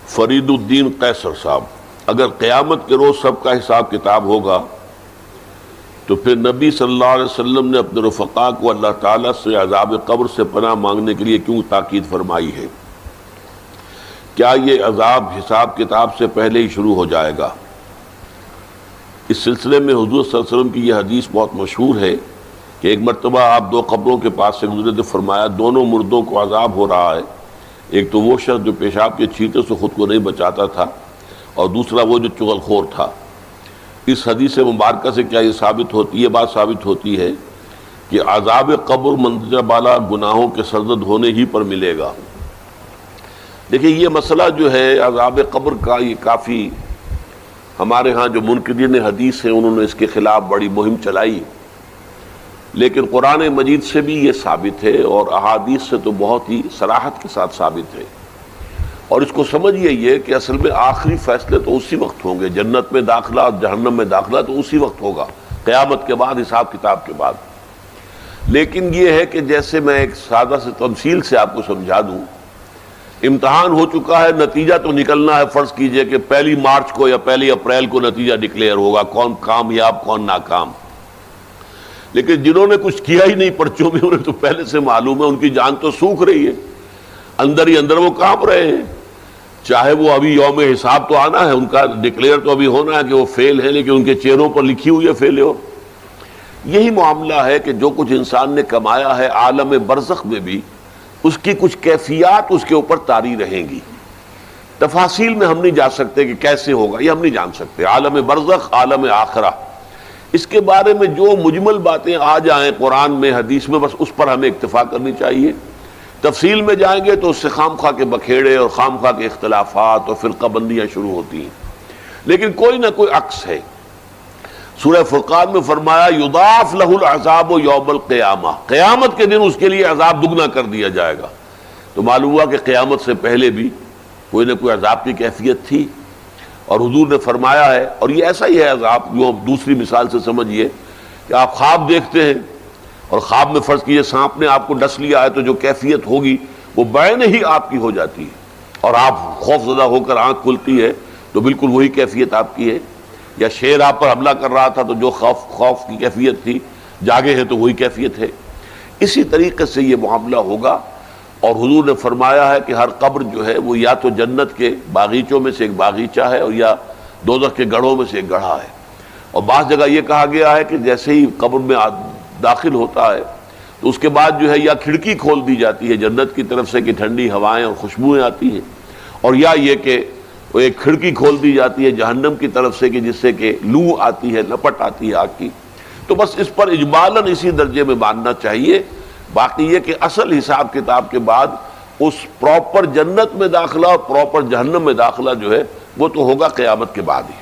فرید الدین قیصر صاحب، اگر قیامت کے روز سب کا حساب کتاب ہوگا تو پھر نبی صلی اللہ علیہ وسلم نے اپنے رفقا کو اللہ تعالیٰ سے عذاب قبر سے پناہ مانگنے کے لیے کیوں تاکید فرمائی ہے؟ کیا یہ عذاب حساب کتاب سے پہلے ہی شروع ہو جائے گا؟ اس سلسلے میں حضور صلی اللہ علیہ وسلم کی یہ حدیث بہت مشہور ہے کہ ایک مرتبہ آپ دو قبروں کے پاس سے گزرے تو فرمایا دونوں مردوں کو عذاب ہو رہا ہے، ایک تو وہ شخص جو پیشاب کے چھینٹے سے خود کو نہیں بچاتا تھا، اور دوسرا وہ جو چغل خور تھا۔ اس حدیث مبارکہ سے کیا یہ بات ثابت ہوتی ہے کہ عذاب قبر مندرجہ بالا گناہوں کے سرزد ہونے ہی پر ملے گا؟ دیکھیں، یہ مسئلہ جو ہے عذاب قبر کا، یہ کافی ہمارے ہاں جو منکرین حدیث ہیں انہوں نے اس کے خلاف بڑی مہم چلائی، لیکن قرآن مجید سے بھی یہ ثابت ہے اور احادیث سے تو بہت ہی صراحت کے ساتھ ثابت ہے۔ اور اس کو سمجھیے یہ کہ اصل میں آخری فیصلے تو اسی وقت ہوں گے، جنت میں داخلہ اور جہنم میں داخلہ تو اسی وقت ہوگا، قیامت کے بعد، حساب کتاب کے بعد۔ لیکن یہ ہے کہ جیسے میں ایک سادہ سے تمثیل سے آپ کو سمجھا دوں، امتحان ہو چکا ہے، نتیجہ تو نکلنا ہے۔ فرض کیجئے کہ 1 مارچ کو یا 1 اپریل کو نتیجہ ڈکلیئر ہوگا، کون کامیاب کون ناکام۔ لیکن جنہوں نے کچھ کیا ہی نہیں پرچوں میں، انہیں تو پہلے سے معلوم ہے، ان کی جان تو سوکھ رہی ہے، اندر ہی اندر وہ کانپ رہے ہیں۔ چاہے وہ ابھی یوم حساب تو آنا ہے، ان کا ڈکلیئر تو ابھی ہونا ہے کہ وہ فیل ہے، لیکن ان کے چہروں پر لکھی ہوئی ہے فیلیور۔ یہی معاملہ ہے کہ جو کچھ انسان نے کمایا ہے عالم برزخ میں بھی اس کی کچھ کیفیات اس کے اوپر طاری رہیں گی۔ تفاصیل میں ہم نہیں جا سکتے کہ کیسے ہوگا، یہ ہم نہیں جان سکتے۔ عالم برزخ، عالم آخرہ، اس کے بارے میں جو مجمل باتیں آ جائیں قرآن میں حدیث میں، بس اس پر ہمیں اکتفا کرنی چاہیے۔ تفصیل میں جائیں گے تو اس سے خام خواہ کے بکھیڑے اور خام خواہ کے اختلافات اور فرقہ بندیاں شروع ہوتی ہیں، لیکن کوئی نہ کوئی عکس ہے۔ سورہ فرقان میں فرمایا یضاعف لہ العذاب یوم القیامہ، قیامت کے دن اس کے لیے عذاب دگنا کر دیا جائے گا۔ تو معلوم ہوا کہ قیامت سے پہلے بھی کوئی نہ کوئی عذاب کی کیفیت تھی، اور حضور نے فرمایا ہے، اور یہ ایسا ہی ہے عذاب جو دوسری مثال سے سمجھیے کہ آپ خواب دیکھتے ہیں، اور خواب میں فرض کیجئے سانپ نے آپ کو ڈس لیا ہے، تو جو کیفیت ہوگی وہ بعین ہی آپ کی ہو جاتی ہے، اور آپ خوف زدہ ہو کر آنکھ کھلتی ہے تو بالکل وہی کیفیت آپ کی ہے۔ یا شیر آپ پر حملہ کر رہا تھا تو جو خوف کی کیفیت تھی، جاگے ہیں تو وہی کیفیت ہے۔ اسی طریقے سے یہ معاملہ ہوگا، اور حضور نے فرمایا ہے کہ ہر قبر جو ہے وہ یا تو جنت کے باغیچوں میں سے ایک باغیچہ ہے، اور یا دوزخ کے گڑھوں میں سے ایک گڑھا ہے۔ اور بعض جگہ یہ کہا گیا ہے کہ جیسے ہی قبر میں داخل ہوتا ہے تو اس کے بعد جو ہے یا کھڑکی کھول دی جاتی ہے جنت کی طرف سے کہ ٹھنڈی ہوائیں اور خوشبوئیں آتی ہیں، اور یا یہ کہ وہ ایک کھڑکی کھول دی جاتی ہے جہنم کی طرف سے کہ جس سے کہ لو آتی ہے، لپٹ آتی ہے آگ کی۔ تو بس اس پر اجمالاً اسی درجے میں ماننا چاہیے۔ باقی یہ کہ اصل حساب کتاب کے بعد اس پراپر جنت میں داخلہ اور پراپر جہنم میں داخلہ جو ہے وہ تو ہوگا قیامت کے بعد ہی۔